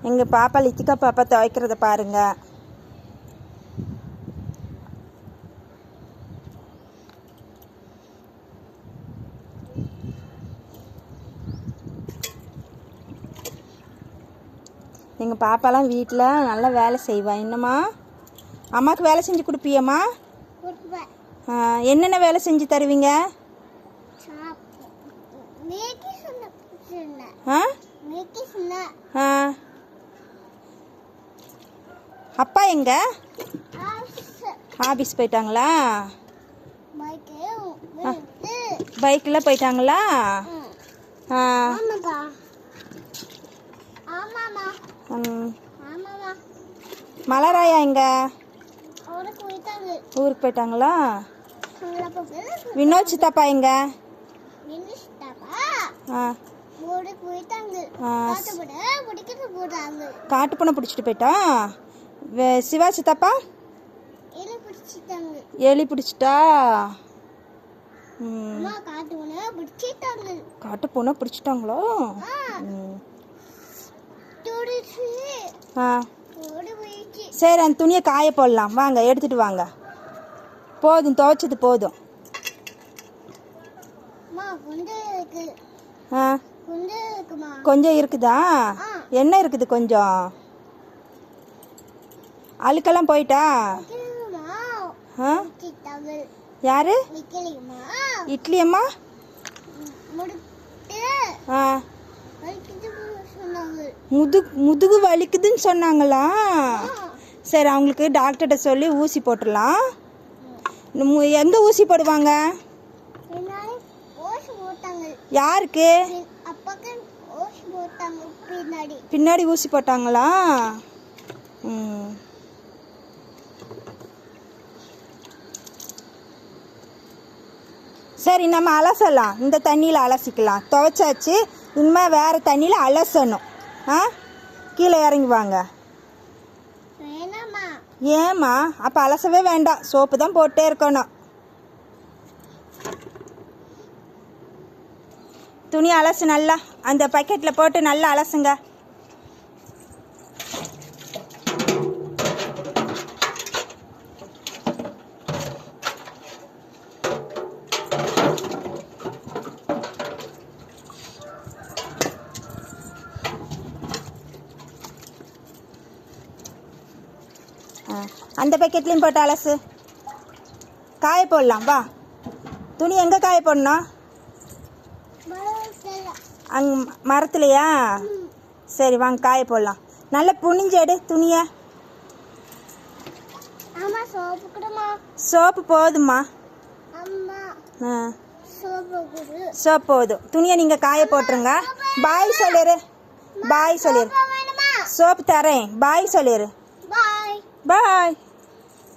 எங்கள் பாப்பா லித்திகா பாப்பா துவைக்கிறத பாருங்க. எங்கள் பாப்பாலாம் வீட்டில் நல்லா வேலை செய்வா. என்னம்மா அம்மாவுக்கு வேலை செஞ்சு கொடுப்பியம்மா? என்னென்ன வேலை செஞ்சு தருவீங்க? அப்பா எங்க? ஆபீஸ் போயிட்டாங்களா? பைக்கில் போயிட்டாங்களா? மலராயா எங்க? ஊருக்கு போயிட்டாங்களா? வினோத் சித்தப்பா எங்க? காட்டு பூனை பிடிச்சிட்டு போயிட்டான். சிவா சித்தப்பா எலி பிடிச்சிட்டா. காட்டு பூனை பிடிச்சிட்டாங்களோ? சரி, அந்த துணியை காய போடலாம் வாங்க, எடுத்துட்டு வாங்க. போதும், துவைச்சது போதும். கொஞ்சம் இருக்குதா? என்ன இருக்குது கொஞ்சம்? அழுக்கெல்லாம் போயிட்டா? யாரு? இட்லி அம்மா. முதுகு வலிக்குதுன்னு சொன்னாங்களா? சரி, அவங்களுக்கு டாக்டர்கிட்ட சொல்லி ஊசி போட்டுடலாம். எங்க ஊசி போடுவாங்க? யாருக்கு? பின்னாடி ஊசி போட்டாங்களா? சரி, நம்ம அலசலாம். இந்த தண்ணியில் அலசிக்கலாம். துவைச்சாச்சு, இனிமேல் வேறு தண்ணியில் அலசணும். கீழே இறங்கி வாங்க. ஏம்மா? அப்போ அலசவே வேண்டாம், சோப்பு தான் போட்டே இருக்கணும். துணி அலசு நல்லா, அந்த பக்கெட்டில் போட்டு நல்லா அலசுங்க. அந்த பக்கெட்லேயும் போட்டு அலசு. காய போடலாம் வா. துணி எங்கே காய போடணும்? மரத்துலையா? சரி வாங்க, காய போடலாம். நல்லா புனிஞ்சு எடு துணியை. சோப்பு போதுமா? சோப்பு போதும். துணியை நீங்கள் காய போட்டுருங்க. பாய் சொல்லிடு. பாய் சொல்லிடு. சோப்பு தரேன். பாய் சொல்லிடு. பாய்.